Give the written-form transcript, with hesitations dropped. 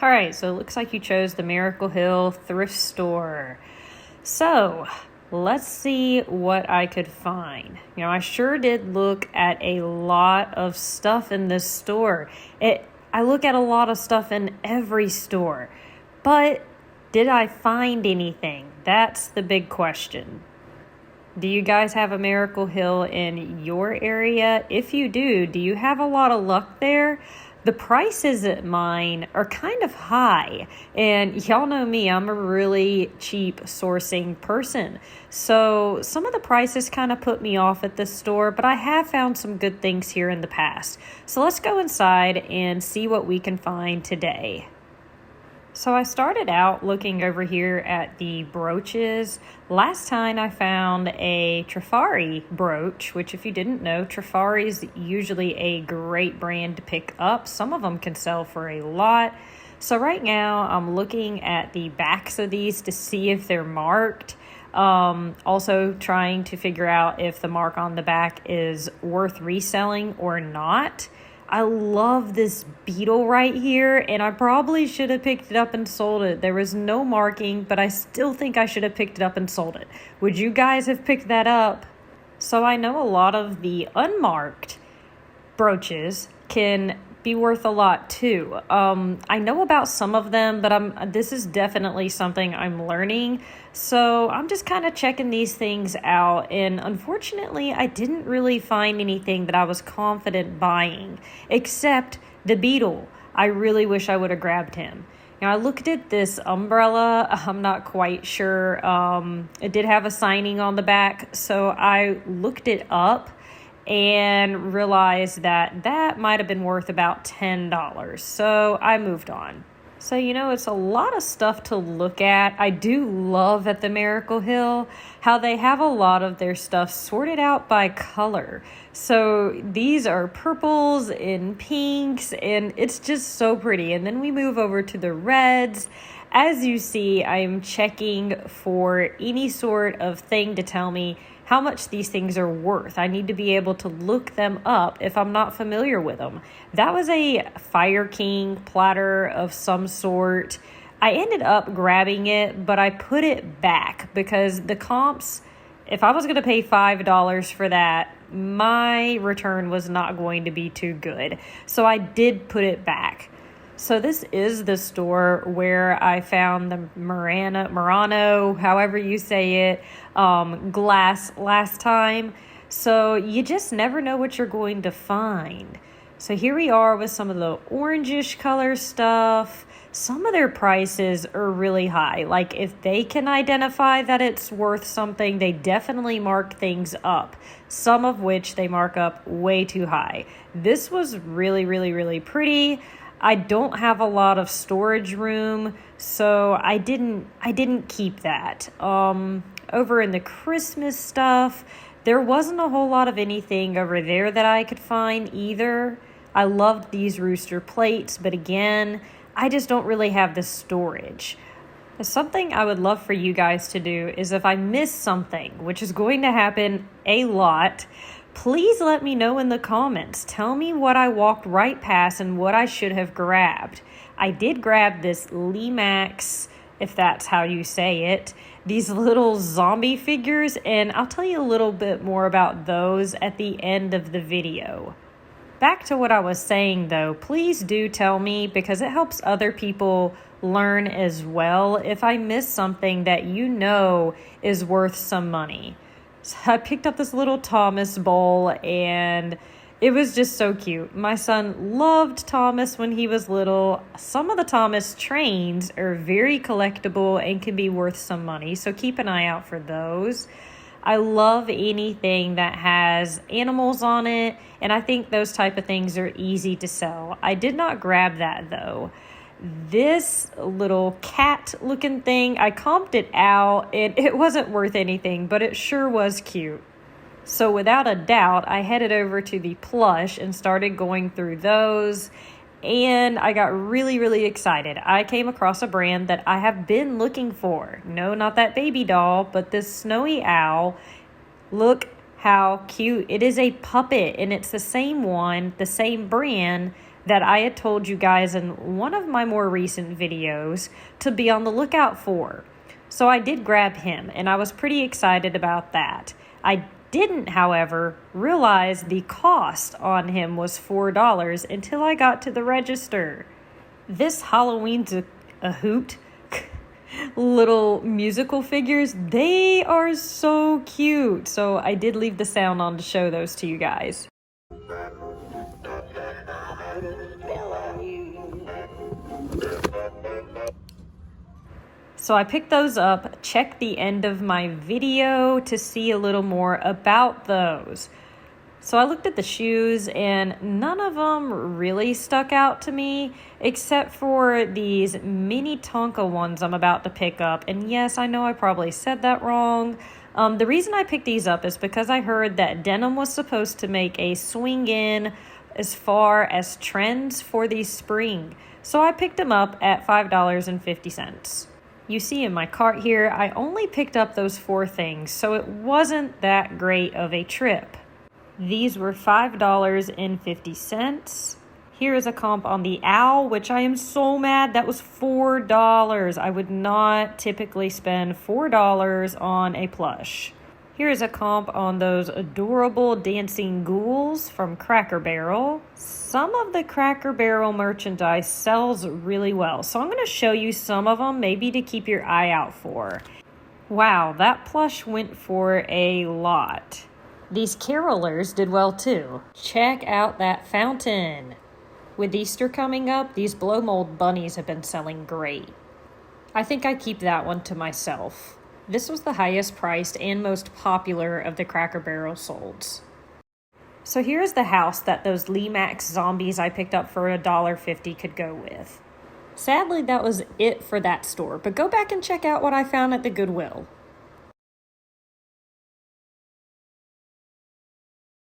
All right, so it looks like you chose the Miracle Hill thrift store. So let's see what I could find. I sure did look at a lot of stuff in this store. I look at a lot of stuff in every store, but did I find anything? That's the big question. Do you guys have a Miracle Hill in your area? If you do you have a lot of luck there? The prices at mine are kind of high, and y'all know me, I'm a really cheap sourcing person. So some of the prices kind of put me off at this store, but I have found some good things here in the past. So let's go inside and see what we can find today. So I started out looking over here at the brooches. Last time I found a Trifari brooch, which if you didn't know, Trifari is usually a great brand to pick up. Some of them can sell for a lot. So right now I'm looking at the backs of these to see if they're marked. Also trying to figure out if the mark on the back is worth reselling or not. I love this beetle right here, and I probably should have picked it up and sold it. There was no marking, but I still think I should have picked it up and sold it. Would you guys have picked that up? So I know a lot of the unmarked brooches can be worth a lot too. I know about some of them, but this is definitely something I'm learning. So I'm just kind of checking these things out, and unfortunately I didn't really find anything that I was confident buying, except the beetle. I really wish I would have grabbed him. I looked at this umbrella. I'm not quite sure. It did have a signing on the back, so I looked it up and realized that might have been worth about $10. So I moved on. So, it's a lot of stuff to look at. I do love at the Miracle Hill how they have a lot of their stuff sorted out by color. So these are purples and pinks, and it's just so pretty. And then we move over to the reds. As you see, I'm checking for any sort of thing to tell me how much these things are worth. I need to be able to look them up if I'm not familiar with them. That was a Fire King platter of some sort. I ended up grabbing it, but I put it back because the comps, if I was going to pay $5 for that, my return was not going to be too good. So I did put it back. So this is the store where I found the Murano, however you say it, glass last time. So you just never know what you're going to find. So here we are with some of the orangish color stuff. Some of their prices are really high. Like if they can identify that it's worth something, they definitely mark things up. Some of which they mark up way too high. This was really, really, really pretty. I don't have a lot of storage room, so I didn't keep that. Over in the Christmas stuff, there wasn't a whole lot of anything over there that I could find either. I loved these rooster plates, but again, I just don't really have the storage. Something I would love for you guys to do is if I miss something, which is going to happen a lot, please let me know in the comments. Tell me what I walked right past and what I should have grabbed. I did grab this Limax, if that's how you say it, these little zombie figures, and I'll tell you a little bit more about those at the end of the video. Back to what I was saying though, please do tell me because it helps other people learn as well if I miss something that is worth some money. So I picked up this little Thomas bowl, and it was just so cute. My son loved Thomas when he was little. Some of the Thomas trains are very collectible and can be worth some money, so keep an eye out for those. I love anything that has animals on it, and I think those type of things are easy to sell. I did not grab that though. This little cat looking thing, I comped it out and it wasn't worth anything, but it sure was cute. So without a doubt, I headed over to the plush and started going through those, and I got really, really excited. I came across a brand that I have been looking for. No, not that baby doll, but this snowy owl. Look how cute. It is a puppet, and it's the same one, the same brand that I had told you guys in one of my more recent videos to be on the lookout for. So I did grab him, and I was pretty excited about that. I didn't, however, realize the cost on him was $4 until I got to the register. This Halloween's a hoot. Little musical figures, they are so cute. So I did leave the sound on to show those to you guys. So I picked those up, check the end of my video to see a little more about those. So I looked at the shoes and none of them really stuck out to me except for these mini Tonka ones I'm about to pick up. And yes, I know I probably said that wrong. The reason I picked these up is because I heard that denim was supposed to make a swing in as far as trends for the spring. So I picked them up at $5.50. You see in my cart here, I only picked up those 4 things, so it wasn't that great of a trip. These were $5.50. Here is a comp on the owl, which I am so mad. That was $4. I would not typically spend $4 on a plush. Here is a comp on those adorable dancing ghouls from Cracker Barrel. Some of the Cracker Barrel merchandise sells really well, so I'm going to show you some of them, maybe to keep your eye out for. Wow, that plush went for a lot. These carolers did well too. Check out that fountain. With Easter coming up, these blow mold bunnies have been selling great. I think I keep that one to myself. This was the highest priced and most popular of the Cracker Barrel solds. So here's the house that those Limax zombies I picked up for $1.50 could go with. Sadly, that was it for that store, but go back and check out what I found at the Goodwill.